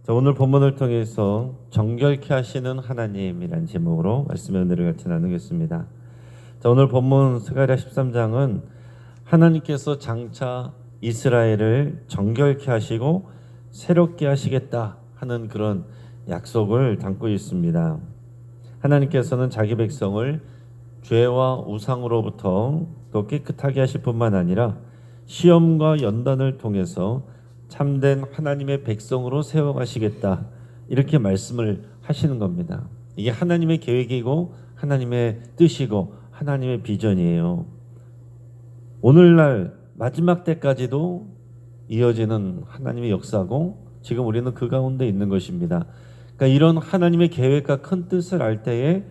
자, 오늘 본문을 통해서 정결케 하시는 하나님이란 제목으로 말씀의 은혜를 같이 나누겠습니다. 자, 오늘 본문 스가랴 13장은 하나님께서 장차 이스라엘을 정결케 하시고 새롭게 하시겠다 하는 그런 약속을 담고 있습니다. 하나님께서는 자기 백성을 죄와 우상으로부터 또 깨끗하게 하실 뿐만 아니라 시험과 연단을 통해서 참된 하나님의 백성으로 세워가시겠다, 이렇게 말씀을 하시는 겁니다. 이게 하나님의 계획이고 하나님의 뜻이고 하나님의 비전이에요. 오늘날 마지막 때까지도 이어지는 하나님의 역사고 지금 우리는 그 가운데 있는 것입니다. 그러니까 이런 하나님의 계획과 큰 뜻을 알 때에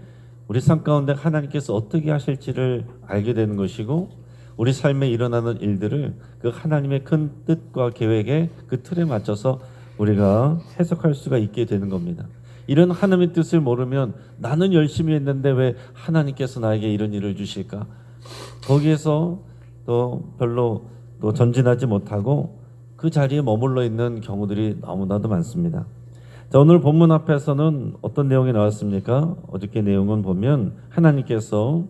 우리 삶 가운데 하나님께서 어떻게 하실지를 알게 되는 것이고, 우리 삶에 일어나는 일들을 그 하나님의 큰 뜻과 계획의 그 틀에 맞춰서 우리가 해석할 수가 있게 되는 겁니다. 이런 하나님의 뜻을 모르면 나는 열심히 했는데 왜 하나님께서 나에게 이런 일을 주실까? 거기에서 또 별로 또 전진하지 못하고 그 자리에 머물러 있는 경우들이 너무나도 많습니다. 자, 오늘 본문 앞에서는 어떤 내용이 나왔습니까? 어저께 내용은 보면 하나님께서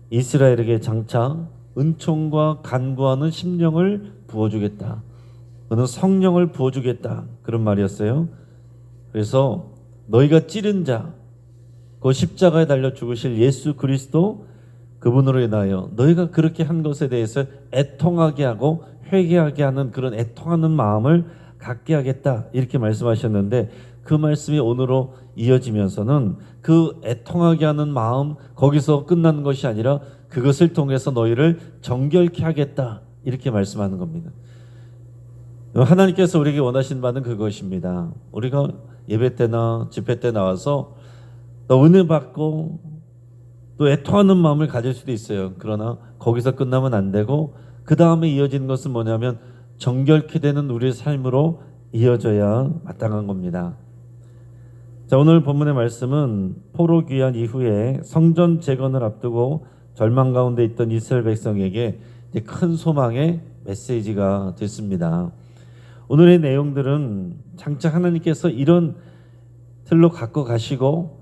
이스라엘에게 장차 은총과 간구하는 심령을 부어주겠다, 그는 성령을 부어주겠다, 그런 말이었어요. 그래서 너희가 찌른 자, 그 십자가에 달려 죽으실 예수 그리스도, 그분으로 인하여 너희가 그렇게 한 것에 대해서 애통하게 하고 회개하게 하는 그런 애통하는 마음을 갖게 하겠다, 이렇게 말씀하셨는데, 그 말씀이 오늘로 이어지면서는 그 애통하게 하는 마음, 거기서 끝나는 것이 아니라 그것을 통해서 너희를 정결케 하겠다, 이렇게 말씀하는 겁니다. 하나님께서 우리에게 원하시는 바는 그것입니다. 우리가 예배 때나 집회 때 나와서 또 은혜 받고 또 애통하는 마음을 가질 수도 있어요. 그러나 거기서 끝나면 안 되고 그 다음에 이어지는 것은 뭐냐면 정결케 되는 우리의 삶으로 이어져야 마땅한 겁니다. 자, 오늘 본문의 말씀은 포로 귀환 이후에 성전 재건을 앞두고 절망 가운데 있던 이스라엘 백성에게 큰 소망의 메시지가 됐습니다. 오늘의 내용들은 장차 하나님께서 이런 틀로 갖고 가시고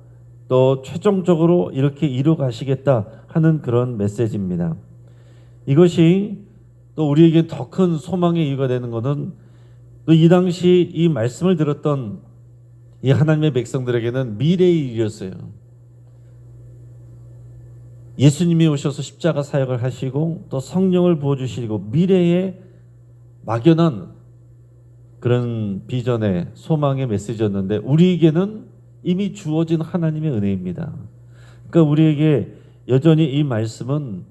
또 최종적으로 이렇게 이루 가시겠다 하는 그런 메시지입니다. 이것이 또 우리에게 더 큰 소망의 이유가 되는 것은 또 이 당시 이 말씀을 들었던 이 하나님의 백성들에게는 미래의 일이었어요. 예수님이 오셔서 십자가 사역을 하시고 또 성령을 부어주시고 미래에 막연한 그런 비전의 소망의 메시지였는데, 우리에게는 이미 주어진 하나님의 은혜입니다. 그러니까 우리에게 여전히 이 말씀은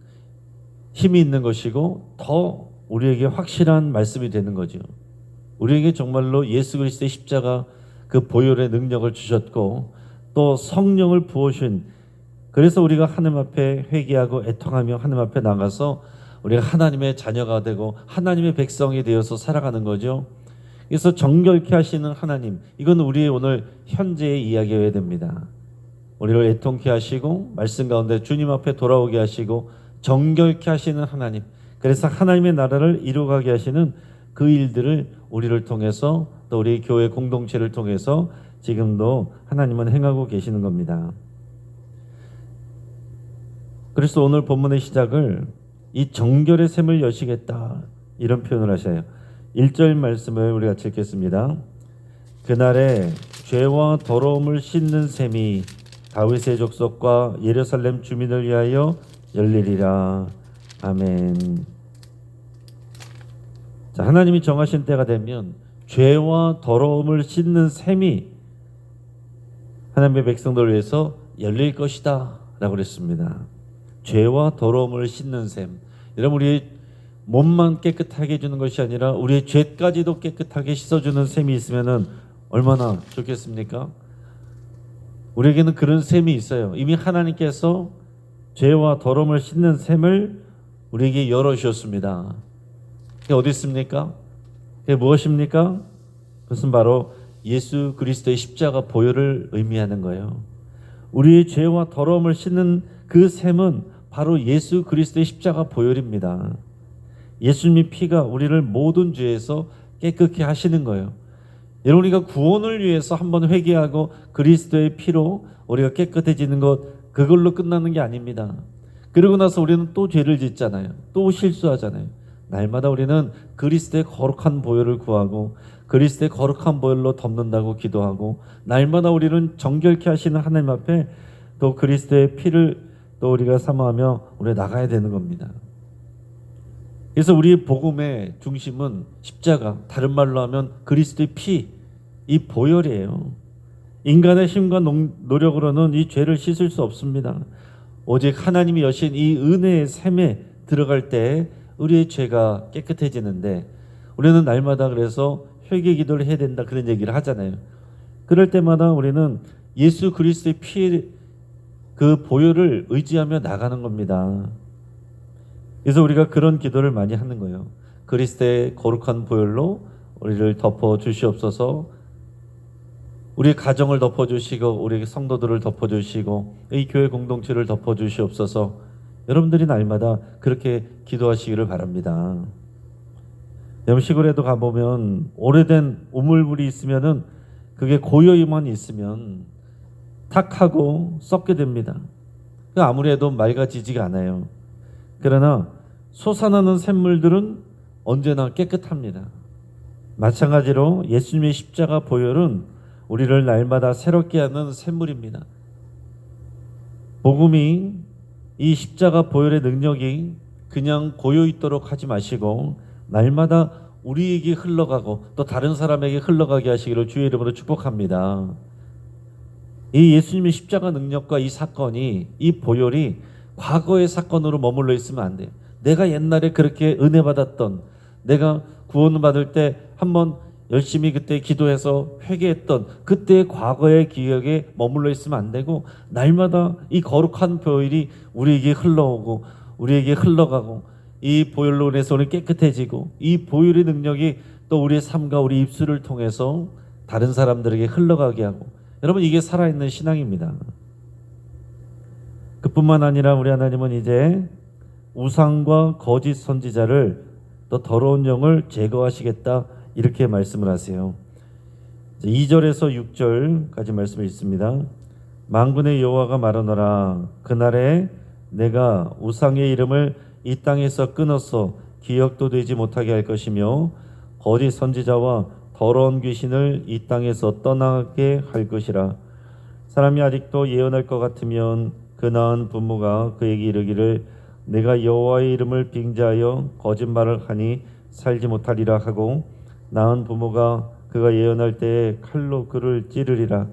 힘이 있는 것이고 더 우리에게 확실한 말씀이 되는 거죠. 우리에게 정말로 예수 그리스도의 십자가 그 보혈의 능력을 주셨고 또 성령을 부어주신, 그래서 우리가 하나님 앞에 회개하고 애통하며 하나님 앞에 나가서 우리가 하나님의 자녀가 되고 하나님의 백성이 되어서 살아가는 거죠. 그래서 정결케 하시는 하나님, 이건 우리의 오늘 현재의 이야기여야 됩니다. 우리를 애통케 하시고 말씀 가운데 주님 앞에 돌아오게 하시고 정결케 하시는 하나님, 그래서 하나님의 나라를 이루어가게 하시는 그 일들을 우리를 통해서 또 우리 교회 공동체를 통해서 지금도 하나님은 행하고 계시는 겁니다. 그래서 오늘 본문의 시작을 이 정결의 샘을 여시겠다, 이런 표현을 하셔요. 1절 말씀을 우리가 같이 읽겠습니다. 그날에 죄와 더러움을 씻는 샘이 다윗의 족속과 예루살렘 주민을 위하여 열리리라. 아멘. 자, 하나님이 정하신 때가 되면 죄와 더러움을 씻는 샘이 하나님의 백성들을 위해서 열릴 것이다 라고 그랬습니다. 죄와 더러움을 씻는 샘, 여러분, 우리의 몸만 깨끗하게 해주는 것이 아니라 우리의 죄까지도 깨끗하게 씻어주는 샘이 있으면 얼마나 좋겠습니까? 우리에게는 그런 샘이 있어요. 이미 하나님께서 죄와 더러움을 씻는 샘을 우리에게 열어주셨습니다. 그게 어디 있습니까? 그게 무엇입니까? 그것은 바로 예수 그리스도의 십자가 보혈을 의미하는 거예요. 우리의 죄와 더러움을 씻는 그 샘은 바로 예수 그리스도의 십자가 보혈입니다. 예수님의 피가 우리를 모든 죄에서 깨끗게 하시는 거예요. 여러분, 우리가 구원을 위해서 한번 회개하고 그리스도의 피로 우리가 깨끗해지는 것, 그걸로 끝나는 게 아닙니다. 그러고 나서 우리는 또 죄를 짓잖아요. 또 실수하잖아요. 날마다 우리는 그리스도의 거룩한 보혈을 구하고 그리스도의 거룩한 보혈로 덮는다고 기도하고, 날마다 우리는 정결케 하시는 하나님 앞에 또 그리스도의 피를 또 우리가 사모하며 우리 나가야 되는 겁니다. 그래서 우리 복음의 중심은 십자가, 다른 말로 하면 그리스도의 피, 이 보혈이에요. 인간의 힘과 노력으로는 이 죄를 씻을 수 없습니다. 오직 하나님이 여신 이 은혜의 샘에 들어갈 때 우리의 죄가 깨끗해지는데, 우리는 날마다 그래서 회개 기도를 해야 된다, 그런 얘기를 하잖아요. 그럴 때마다 우리는 예수 그리스도의 피, 그 보혈을 의지하며 나가는 겁니다. 그래서 우리가 그런 기도를 많이 하는 거예요. 그리스도의 거룩한 보혈로 우리를 덮어 주시옵소서. 우리 가정을 덮어 주시고 우리 성도들을 덮어 주시고 이 교회 공동체를 덮어 주시옵소서. 여러분들이 날마다 그렇게 기도하시기를 바랍니다. 여러분, 시골에도 가보면 오래된 우물물이 있으면은 그게 고여만 있으면 탁하고 썩게 됩니다. 아무리 해도 맑아지지가 않아요. 그러나 솟아나는 샘물들은 언제나 깨끗합니다. 마찬가지로 예수님의 십자가 보혈은 우리를 날마다 새롭게 하는 샘물입니다. 복음이, 이 십자가 보혈의 능력이 그냥 고여 있도록 하지 마시고 날마다 우리에게 흘러가고 또 다른 사람에게 흘러가게 하시기를 주의 이름으로 축복합니다. 이 예수님의 십자가 능력과 이 사건이, 이 보혈이 과거의 사건으로 머물러 있으면 안 돼요. 내가 옛날에 그렇게 은혜 받았던, 내가 구원을 받을 때 한번 열심히 그때 기도해서 회개했던 그때의 과거의 기억에 머물러 있으면 안 되고, 날마다 이 거룩한 보혈이 우리에게 흘러오고 우리에게 흘러가고, 이 보혈로 인해서 우리 깨끗해지고, 이 보혈의 능력이 또 우리의 삶과 우리 입술을 통해서 다른 사람들에게 흘러가게 하고, 여러분, 이게 살아있는 신앙입니다. 그뿐만 아니라 우리 하나님은 이제 우상과 거짓 선지자를, 또 더러운 영을 제거하시겠다, 이렇게 말씀을 하세요. 2절에서 6절까지 말씀이 있습니다. 만군의 여호와가 말하노라. 그날에 내가 우상의 이름을 이 땅에서 끊어서 기억도 되지 못하게 할 것이며 거짓 선지자와 더러운 귀신을 이 땅에서 떠나게 할 것이라. 사람이 아직도 예언할 것 같으면 그 낳은 부모가 그에게 이르기를 내가 여호와의 이름을 빙자하여 거짓말을 하니 살지 못하리라 하고, 낳은 부모가 그가 예언할 때에 칼로 그를 찌르리라.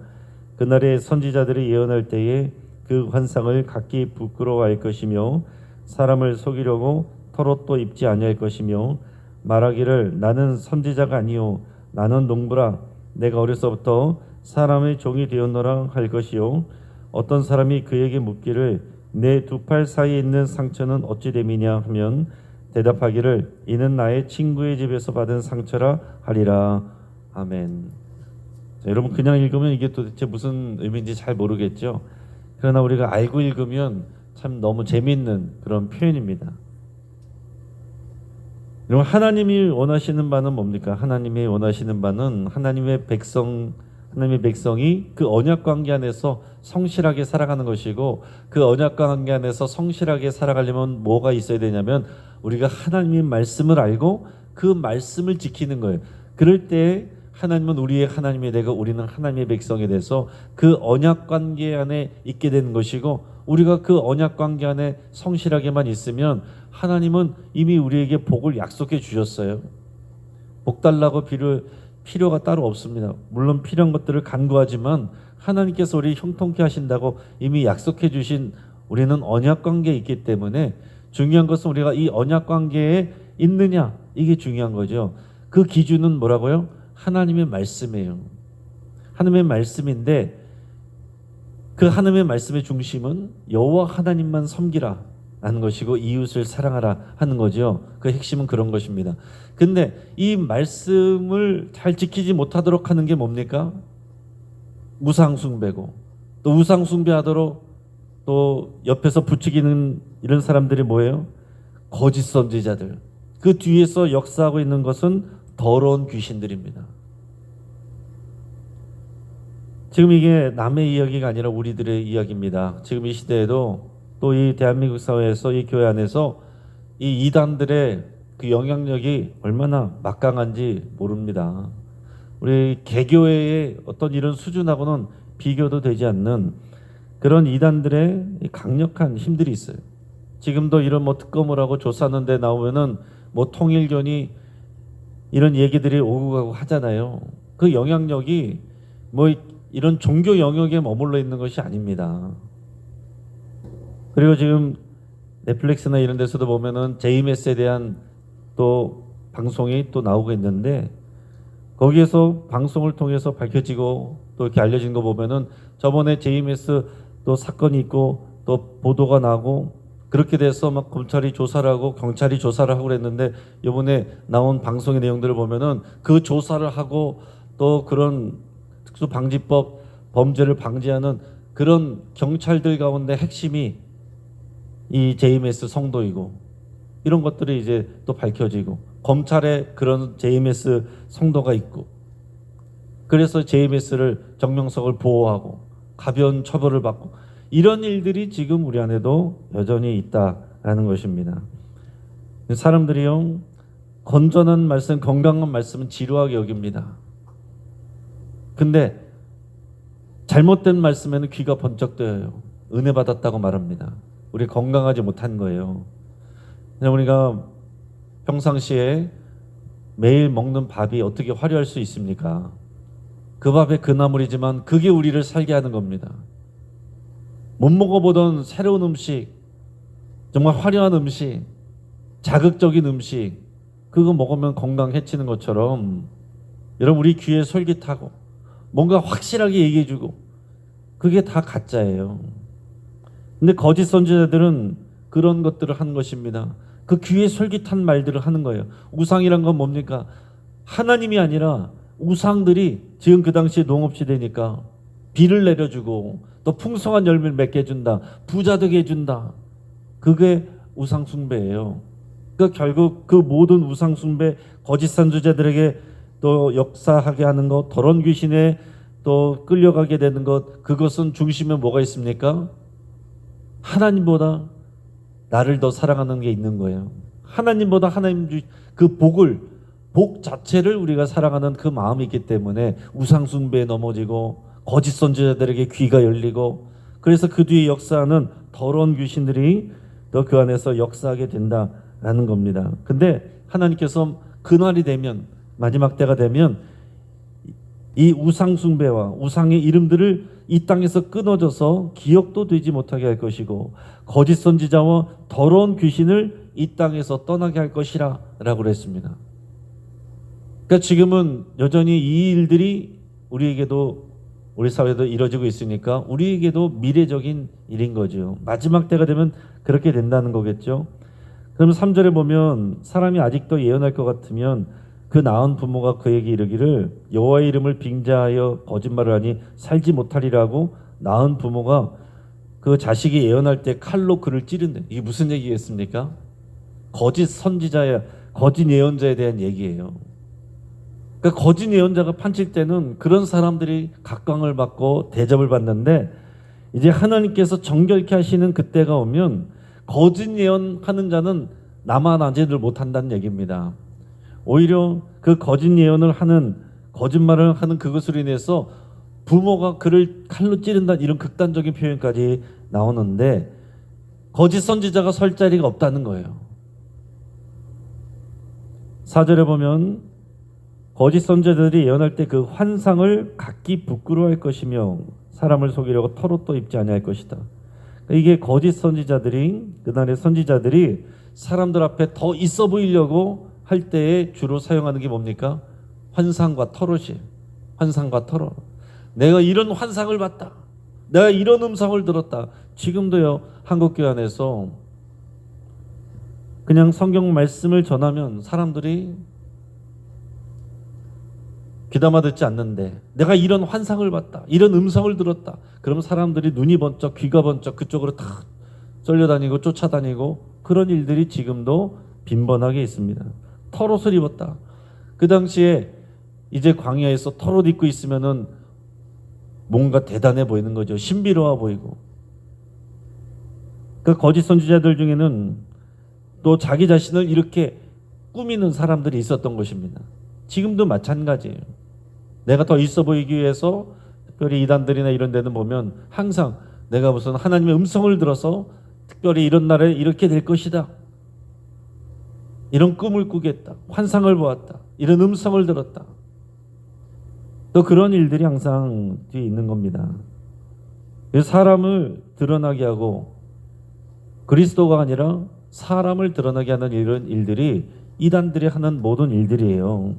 그날에 선지자들이 예언할 때에 그 환상을 각기 부끄러워할 것이며 사람을 속이려고 털옷도 입지 아니할 것이며 말하기를 나는 선지자가 아니요 나는 농부라. 내가 어려서부터 사람의 종이 되었노라 할 것이요. 어떤 사람이 그에게 묻기를 내 두 팔 사이에 있는 상처는 어찌 됨이냐 하면 대답하기를 이는 나의 친구의 집에서 받은 상처라 하리라. 아멘. 자, 여러분, 그냥 읽으면 이게 도대체 무슨 의미인지 잘 모르겠죠. 그러나 우리가 알고 읽으면 참 너무 재미있는 그런 표현입니다. 여러분, 하나님이 원하시는 바는 뭡니까? 하나님이 원하시는 바는 하나님의 백성이 그 언약 관계 안에서 성실하게 살아가는 것이고, 그 언약 관계 안에서 성실하게 살아가려면 뭐가 있어야 되냐면 우리가 하나님의 말씀을 알고 그 말씀을 지키는 거예요. 그럴 때 하나님은 우리의 하나님이 되고 우리는 하나님의 백성이 돼서 그 언약 관계 안에 있게 되는 것이고, 우리가 그 언약 관계 안에 성실하게만 있으면 하나님은 이미 우리에게 복을 약속해 주셨어요. 복 달라고 필요가 따로 없습니다. 물론 필요한 것들을 간구하지만 하나님께서 우리 형통케 하신다고 이미 약속해 주신, 우리는 언약 관계에 있기 때문에 중요한 것은 우리가 이 언약 관계에 있느냐, 이게 중요한 거죠. 그 기준은 뭐라고요? 하나님의 말씀이에요. 하나님의 말씀인데 그 하나님의 말씀의 중심은 여호와 하나님만 섬기라 하는 것이고 이웃을 사랑하라 하는 거죠. 그 핵심은 그런 것입니다. 근데 이 말씀을 잘 지키지 못하도록 하는 게 뭡니까? 우상 숭배고, 또 우상 숭배하도록 또 옆에서 부추기는 이런 사람들이 뭐예요? 거짓 선지자들. 그 뒤에서 역사하고 있는 것은 더러운 귀신들입니다. 지금 이게 남의 이야기가 아니라 우리들의 이야기입니다. 지금 이 시대에도 또 이 대한민국 사회에서 이 교회 안에서 이 이단들의 그 영향력이 얼마나 막강한지 모릅니다. 우리 개교회의 어떤 이런 수준하고는 비교도 되지 않는 그런 이단들의 강력한 힘들이 있어요. 지금도 이런 뭐 특검을 하고 조사하는 데 나오면은 뭐 통일교니 이런 얘기들이 오고 가고 하잖아요. 그 영향력이 뭐 이런 종교 영역에 머물러 있는 것이 아닙니다. 그리고 지금 넷플릭스나 이런 데서도 보면은 JMS에 대한 또 방송이 또 나오고 있는데 거기에서 방송을 통해서 밝혀지고 또 이렇게 알려진 거 보면은 저번에 JMS 또 사건이 있고 또 보도가 나고 그렇게 돼서 막 검찰이 조사를 하고 경찰이 조사를 하고 그랬는데 이번에 나온 방송의 내용들을 보면은 그 조사를 하고 또 그런 특수방지법 범죄를 방지하는 그런 경찰들 가운데 핵심이 이 JMS 성도이고 이런 것들이 이제 또 밝혀지고 검찰에 그런 JMS 성도가 있고 그래서 JMS를 정명석을 보호하고 가벼운 처벌을 받고 이런 일들이 지금 우리 안에도 여전히 있다라는 것입니다. 사람들이요 건전한 말씀, 건강한 말씀은 지루하게 여깁니다. 근데 잘못된 말씀에는 귀가 번쩍 뜨여요. 은혜 받았다고 말합니다. 우리 건강하지 못한 거예요. 그냥 우리가 평상시에 매일 먹는 밥이 어떻게 화려할 수 있습니까? 그 밥의 그 나물이지만 그게 우리를 살게 하는 겁니다. 못 먹어보던 새로운 음식, 정말 화려한 음식, 자극적인 음식, 그거 먹으면 건강 해치는 것처럼 여러분 우리 귀에 솔깃하고 뭔가 확실하게 얘기해주고 그게 다 가짜예요. 근데 거짓 선지자들은 그런 것들을 하는 것입니다. 그 귀에 솔깃한 말들을 하는 거예요. 우상이란 건 뭡니까? 하나님이 아니라 우상들이 지금 그 당시에 농업시대니까 비를 내려주고 또 풍성한 열매를 맺게 해준다. 부자 되게 해준다. 그게 우상 숭배예요. 그러니까 결국 그 모든 우상 숭배, 거짓 선지자들에게 또 역사하게 하는 것, 더러운 귀신에 또 끌려가게 되는 것, 그것은 중심에 뭐가 있습니까? 하나님보다 나를 더 사랑하는 게 있는 거예요. 하나님보다 하나님 그 복 자체를 우리가 사랑하는 그 마음이 있기 때문에 우상 숭배에 넘어지고 거짓 선지자들에게 귀가 열리고 그래서 그 뒤에 역사하는 더러운 귀신들이 또 그 안에서 역사하게 된다라는 겁니다. 근데 하나님께서 그날이 되면 마지막 때가 되면 이 우상 숭배와 우상의 이름들을 이 땅에서 끊어져서 기억도 되지 못하게 할 것이고 거짓 선지자와 더러운 귀신을 이 땅에서 떠나게 할 것이라 라고 그랬습니다. 그러니까 지금은 여전히 이 일들이 우리에게도 우리 사회에도 이루어지고 있으니까 우리에게도 미래적인 일인 거죠. 마지막 때가 되면 그렇게 된다는 거겠죠. 그럼 3절에 보면 사람이 아직도 예언할 것 같으면 그 낳은 부모가 그에게 이르기를 여호와의 이름을 빙자하여 거짓말을 하니 살지 못하리라고 낳은 부모가 그 자식이 예언할 때 칼로 그를 찌른다. 이게 무슨 얘기겠습니까? 거짓 선지자야, 거짓 예언자에 대한 얘기예요. 그러니까 거짓 예언자가 판칠 때는 그런 사람들이 각광을 받고 대접을 받는데 이제 하나님께서 정결케 하시는 그때가 오면 거짓 예언하는 자는 나만 아재들 못한다는 얘기입니다. 오히려 그 거짓 예언을 하는 거짓말을 하는 그것으로 인해서 부모가 그를 칼로 찌른다 이런 극단적인 표현까지 나오는데 거짓 선지자가 설 자리가 없다는 거예요. 4절에 보면 거짓 선지자들이 예언할 때 그 환상을 각기 부끄러워할 것이며 사람을 속이려고 털옷도 입지 아니할 것이다. 이게 거짓 선지자들이 그날의 선지자들이 사람들 앞에 더 있어 보이려고 할 때에 주로 사용하는 게 뭡니까? 환상과 털옷이에요. 환상과 털옷. 내가 이런 환상을 봤다. 내가 이런 음성을 들었다. 지금도요 한국교회 안에서 그냥 성경 말씀을 전하면 사람들이 귀담아 듣지 않는데 내가 이런 환상을 봤다. 이런 음성을 들었다. 그러면 사람들이 눈이 번쩍 귀가 번쩍 그쪽으로 다 쏠려다니고 쫓아다니고 그런 일들이 지금도 빈번하게 있습니다. 털옷을 입었다. 그 당시에 이제 광야에서 털옷 입고 있으면은 뭔가 대단해 보이는 거죠. 신비로워 보이고. 그 거짓 선지자들 중에는 또 자기 자신을 이렇게 꾸미는 사람들이 있었던 것입니다. 지금도 마찬가지예요. 내가 더 있어 보이기 위해서 특별히 이단들이나 이런 데는 보면 항상 내가 무슨 하나님의 음성을 들어서 특별히 이런 날에 이렇게 될 것이다, 이런 꿈을 꾸겠다, 환상을 보았다, 이런 음성을 들었다, 또 그런 일들이 항상 뒤에 있는 겁니다. 사람을 드러나게 하고 그리스도가 아니라 사람을 드러나게 하는 이런 일들이 이단들이 하는 모든 일들이에요.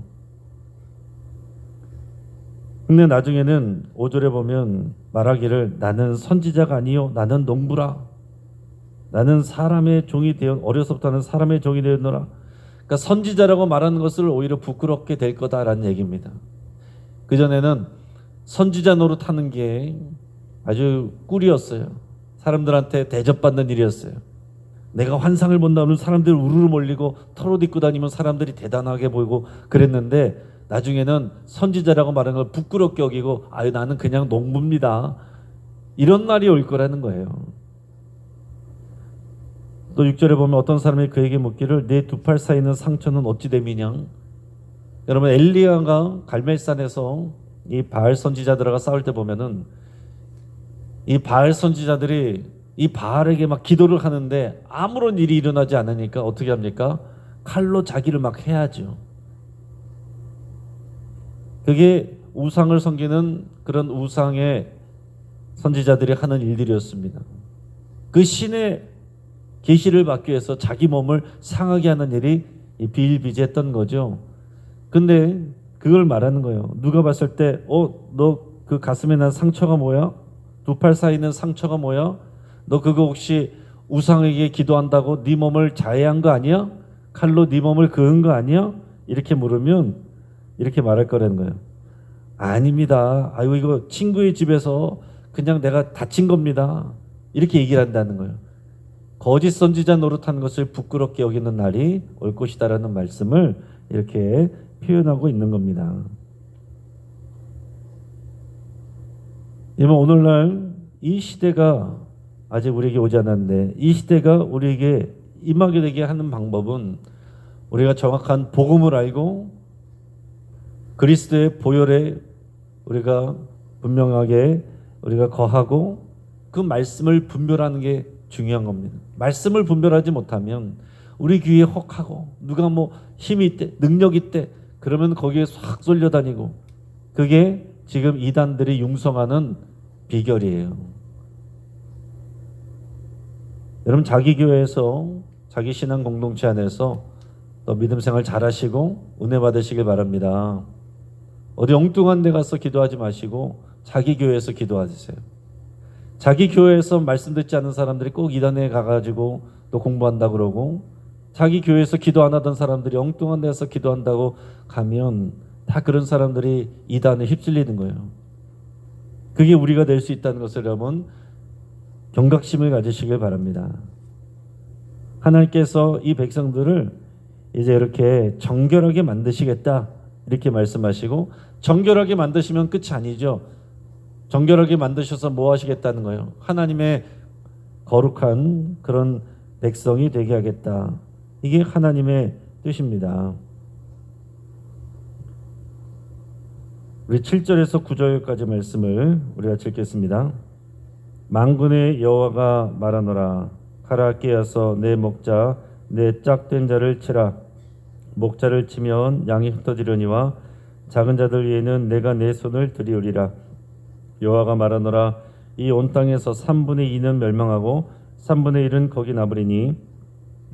근데 나중에는 5절에 보면 말하기를 나는 선지자가 아니요 나는 농부라, 나는 사람의 종이 되어 어려서부터는 사람의 종이 되었노라. 그러니까 선지자라고 말하는 것을 오히려 부끄럽게 될 거다라는 얘기입니다. 그전에는 선지자 노릇하는 게 아주 꿀이었어요. 사람들한테 대접받는 일이었어요. 내가 환상을 본다면 사람들이 우르르 몰리고 털옷 입고 다니면 사람들이 대단하게 보이고 그랬는데, 나중에는 선지자라고 말하는 걸 부끄럽게 여기고 아유 나는 그냥 농부입니다, 이런 날이 올 거라는 거예요. 또 6절에 보면 어떤 사람이 그에게 묻기를 내 두 팔 사이에 있는 상처는 어찌 됨이냐. 여러분, 엘리야가 갈멜산에서 이 바알 선지자들과 싸울 때 보면은 이 바알 선지자들이 이 바알에게 막 기도를 하는데 아무런 일이 일어나지 않으니까 어떻게 합니까? 칼로 자기를 막 해야죠. 그게 우상을 섬기는 그런 우상의 선지자들이 하는 일들이었습니다. 그 신의 계시를 받기 위해서 자기 몸을 상하게 하는 일이 비일비재했던 거죠. 근데 그걸 말하는 거예요. 누가 봤을 때 너 그 가슴에 난 상처가 뭐야? 두 팔 사이에 있는 상처가 뭐야? 너 그거 혹시 우상에게 기도한다고 네 몸을 자해한 거 아니야? 칼로 네 몸을 그은 거 아니야? 이렇게 물으면 이렇게 말할 거라는 거예요. 아닙니다. 아유 이거 친구의 집에서 그냥 내가 다친 겁니다, 이렇게 얘기를 한다는 거예요. 거짓 선지자 노릇하는 것을 부끄럽게 여기는 날이 올 것이다라는 말씀을 이렇게 표현하고 있는 겁니다. 오늘날 이 시대가 아직 우리에게 오지 않았는데, 이 시대가 우리에게 임하게 되게 하는 방법은 우리가 정확한 복음을 알고 그리스도의 보혈에 우리가 분명하게 우리가 거하고 그 말씀을 분별하는 게 중요한 겁니다. 말씀을 분별하지 못하면 우리 귀에 혹하고 누가 뭐 힘이 있대, 능력이 있대, 그러면 거기에 싹 쏠려다니고, 그게 지금 이단들이 융성하는 비결이에요. 여러분, 자기 교회에서 자기 신앙 공동체 안에서 또 믿음 생활 잘하시고 은혜 받으시길 바랍니다. 어디 엉뚱한 데 가서 기도하지 마시고 자기 교회에서 기도하세요. 자기 교회에서 말씀 듣지 않는 사람들이 꼭 이단에 가가지고 또 공부한다 그러고, 자기 교회에서 기도 안 하던 사람들이 엉뚱한 데서 기도한다고 가면 다 그런 사람들이 이단에 휩쓸리는 거예요. 그게 우리가 될 수 있다는 것을 여러분 경각심을 가지시길 바랍니다. 하나님께서 이 백성들을 이제 이렇게 정결하게 만드시겠다 이렇게 말씀하시고, 정결하게 만드시면 끝이 아니죠. 정결하게 만드셔서 뭐 하시겠다는 거예요? 하나님의 거룩한 그런 백성이 되게 하겠다. 이게 하나님의 뜻입니다. 우리 7절에서 9절까지 말씀을 우리가 읽겠습니다. 만군의 여호와가 말하노라. 가라 깨어서 내 목자 내 짝된 자를 치라. 목자를 치면 양이 흩어지려니와 작은 자들 위에는 내가 내 손을 들이우리라. 여호와가 말하노라. 이 온 땅에서 3분의 2는 멸망하고 3분의 1은 거기 남으리니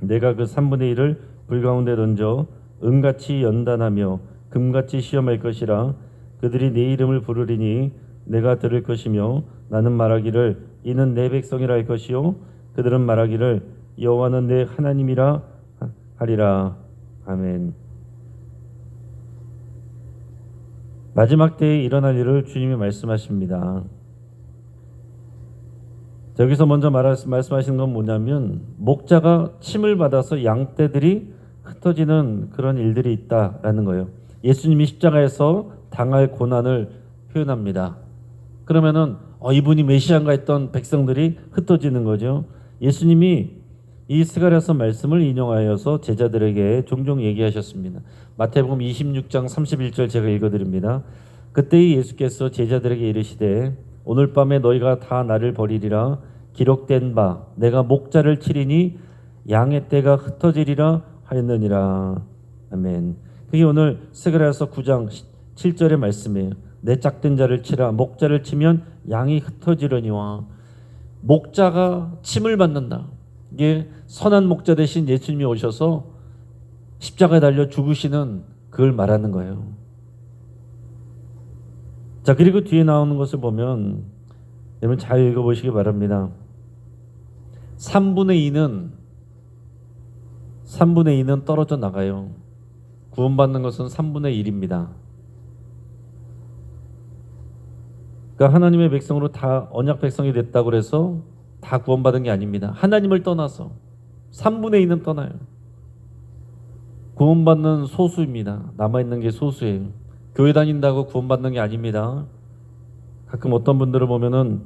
내가 그 3분의 1을 불 가운데 던져 은같이 연단하며 금같이 시험할 것이라. 그들이 내 이름을 부르리니 내가 들을 것이며 나는 말하기를 이는 내 백성이라 할 것이요 그들은 말하기를 여호와는 내 하나님이라 하리라. 아멘. 마지막 때에 일어날 일을 주님이 말씀하십니다. 여기서 먼저 말씀하시는 건 뭐냐면, 목자가 침을 받아서 양떼들이 흩어지는 그런 일들이 있다라는 거예요. 예수님이 십자가에서 당할 고난을 표현합니다. 그러면은 이분이 메시아인가 했던 백성들이 흩어지는 거죠. 예수님이 이 스가랴서 말씀을 인용하여서 제자들에게 종종 얘기하셨습니다. 마태복음 26장 31절 제가 읽어드립니다. 그때 예수께서 제자들에게 이르시되 오늘 밤에 너희가 다 나를 버리리라 기록된 바 내가 목자를 치리니 양의 떼가 흩어지리라 하였느니라. 아멘. 그게 오늘 스가랴서 9장 7절의 말씀이에요. 내 짝된 자를 치라. 목자를 치면 양이 흩어지려니와. 목자가 침을 받는다. 이게 선한 목자 대신 예수님이 오셔서 십자가에 달려 죽으시는 그걸 말하는 거예요. 자, 그리고 뒤에 나오는 것을 보면 여러분 잘 읽어보시기 바랍니다. 3분의 2는 떨어져 나가요. 구원받는 것은 3분의 1입니다. 그러니까 하나님의 백성으로 다 언약 백성이 됐다고 해서 다 구원받은 게 아닙니다. 하나님을 떠나서 3분의 2는 떠나요. 구원받는 소수입니다. 남아있는 게 소수예요. 교회 다닌다고 구원받는 게 아닙니다. 가끔 어떤 분들을 보면은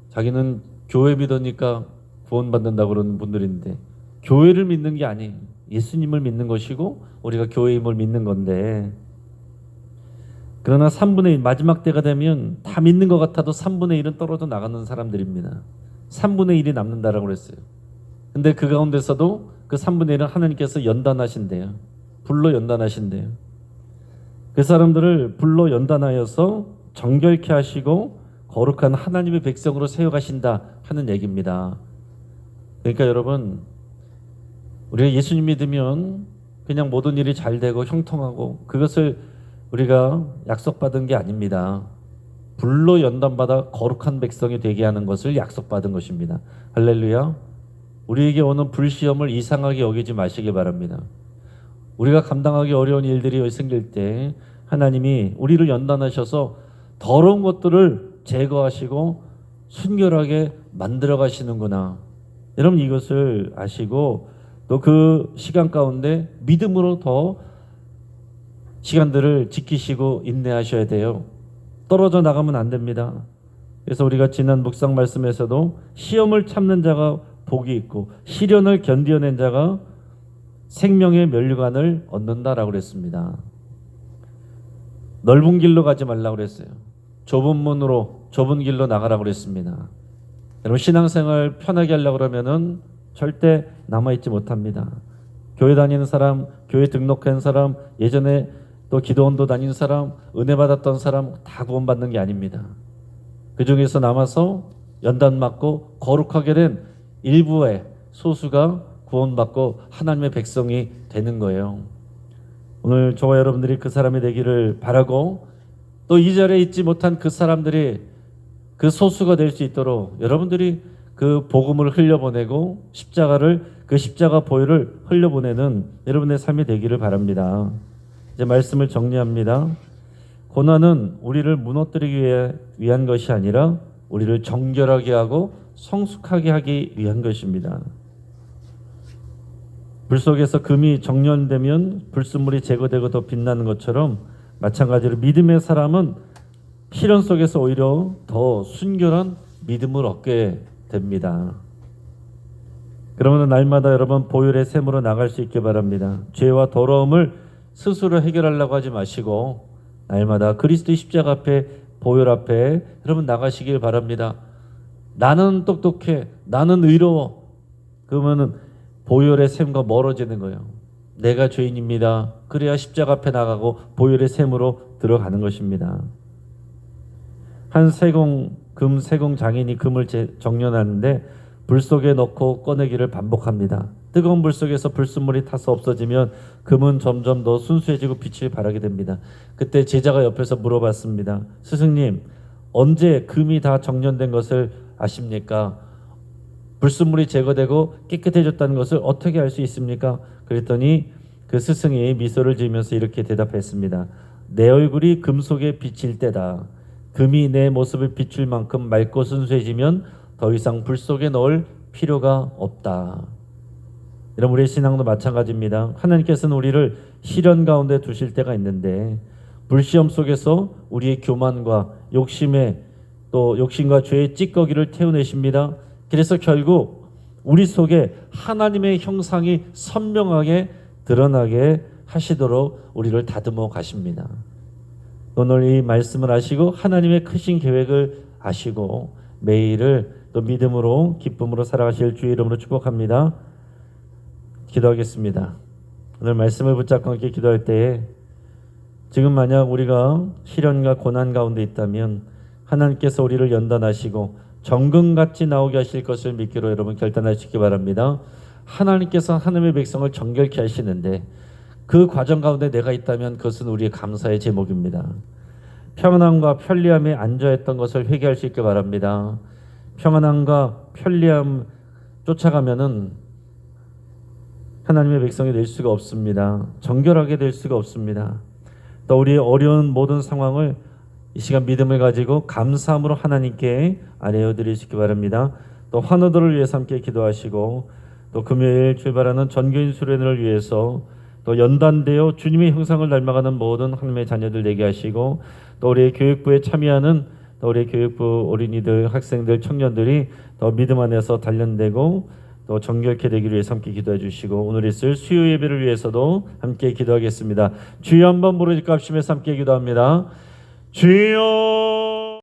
자기는 교회 믿으니까 구원받는다고 그러는 분들인데 교회를 믿는 게 아니에요. 예수님을 믿는 것이고 우리가 교회의 힘을 믿는 건데, 그러나 3분의 1 마지막 때가 되면 다 믿는 것 같아도 3분의 1은 떨어져 나가는 사람들입니다. 3분의 1이 남는다라고 그랬어요. 근데 그 가운데서도 그 3분의 1은 하나님께서 연단하신대요. 불로 연단하신대요. 그 사람들을 불로 연단하여서 정결케 하시고 거룩한 하나님의 백성으로 세워가신다 하는 얘기입니다. 그러니까 여러분, 우리가 예수님 믿으면 그냥 모든 일이 잘 되고 형통하고 그것을 우리가 약속받은 게 아닙니다. 불로 연단받아 거룩한 백성이 되게 하는 것을 약속받은 것입니다. 할렐루야. 우리에게 오는 불시험을 이상하게 여기지 마시기 바랍니다. 우리가 감당하기 어려운 일들이 생길 때 하나님이 우리를 연단하셔서 더러운 것들을 제거하시고 순결하게 만들어 가시는구나. 여러분 이것을 아시고 또 그 시간 가운데 믿음으로 더 시간들을 지키시고 인내하셔야 돼요. 떨어져 나가면 안 됩니다. 그래서 우리가 지난 묵상 말씀에서도 시험을 참는 자가 복이 있고 시련을 견디어낸 자가 생명의 면류관을 얻는다라고 그랬습니다. 넓은 길로 가지 말라고 그랬어요. 좁은 문으로 좁은 길로 나가라고 그랬습니다. 여러분 신앙생활 편하게 하려고 그러면은 절대 남아있지 못합니다. 교회 다니는 사람, 교회 등록한 사람, 예전에 또 기도원도 다니는 사람, 은혜 받았던 사람 다 구원받는 게 아닙니다. 그 중에서 남아서 연단 맞고 거룩하게 된 일부의 소수가 구원받고 하나님의 백성이 되는 거예요. 오늘 저와 여러분들이 그 사람이 되기를 바라고 또 이 자리에 있지 못한 그 사람들이 그 소수가 될 수 있도록 여러분들이 그 복음을 흘려보내고 그 십자가 보혈을 흘려보내는 여러분의 삶이 되기를 바랍니다. 이제 말씀을 정리합니다. 고난은 우리를 무너뜨리기 위한 것이 아니라 우리를 정결하게 하고 성숙하게 하기 위한 것입니다. 불 속에서 금이 정련되면 불순물이 제거되고 더 빛나는 것처럼 마찬가지로 믿음의 사람은 시련 속에서 오히려 더 순결한 믿음을 얻게 됩니다. 그러면 날마다 여러분 보혈의 샘으로 나갈 수 있게 바랍니다. 죄와 더러움을 스스로 해결하려고 하지 마시고 날마다 그리스도의 십자가 앞에 보혈 앞에 여러분 나가시길 바랍니다. 나는 똑똑해, 나는 의로워. 그러면은 보혈의 샘과 멀어지는 거예요. 내가 죄인입니다. 그래야 십자가 앞에 나가고 보혈의 샘으로 들어가는 것입니다. 한 금 세공 장인이 금을 정련하는데 불 속에 넣고 꺼내기를 반복합니다. 뜨거운 불 속에서 불순물이 타서 없어지면 금은 점점 더 순수해지고 빛을 발하게 됩니다. 그때 제자가 옆에서 물어봤습니다. 스승님, 언제 금이 다 정련된 것을 아십니까? 불순물이 제거되고 깨끗해졌다는 것을 어떻게 알 수 있습니까? 그랬더니 그 스승이 미소를 지으면서 이렇게 대답했습니다. 내 얼굴이 금속에 비칠 때다. 금이 내 모습을 비출 만큼 맑고 순수해지면 더 이상 불 속에 넣을 필요가 없다. 여러분 우리의 신앙도 마찬가지입니다. 하나님께서는 우리를 시련 가운데 두실 때가 있는데 불시험 속에서 우리의 교만과 욕심에 또 욕심과 죄의 찌꺼기를 태워내십니다. 그래서 결국 우리 속에 하나님의 형상이 선명하게 드러나게 하시도록 우리를 다듬어 가십니다. 오늘 이 말씀을 아시고 하나님의 크신 계획을 아시고 매일을 또 믿음으로 기쁨으로 살아가실 주의 이름으로 축복합니다. 기도하겠습니다. 오늘 말씀을 붙잡고 함께 기도할 때에 지금 만약 우리가 시련과 고난 가운데 있다면 하나님께서 우리를 연단하시고 정금같이 나오게 하실 것을 믿기로 여러분 결단하시기 바랍니다. 하나님께서 하나님의 백성을 정결케 하시는데 그 과정 가운데 내가 있다면 그것은 우리의 감사의 제목입니다. 평안함과 편리함에 안주했던 것을 회개할 수 있길 바랍니다. 평안함과 편리함 쫓아가면은 하나님의 백성이 될 수가 없습니다. 정결하게 될 수가 없습니다. 또 우리의 어려운 모든 상황을 이 시간 믿음을 가지고 감사함으로 하나님께 아뢰어 드리시기 바랍니다. 또 환우들을 위해서 함께 기도하시고 또 금요일 출발하는 전교인 수련회를 위해서 또 연단되어 주님의 형상을 닮아가는 모든 하나님의 자녀들 되게 하시고 또 우리 교육부에 참여하는 또 우리 교육부 어린이들, 학생들, 청년들이 더 믿음 안에서 단련되고 또 정결케 되기를 위해서 함께 기도해 주시고 오늘 있을 수요 예배를 위해서도 함께 기도하겠습니다. 주여 한번 부르짖고 합심해서 함께 기도합니다. 주여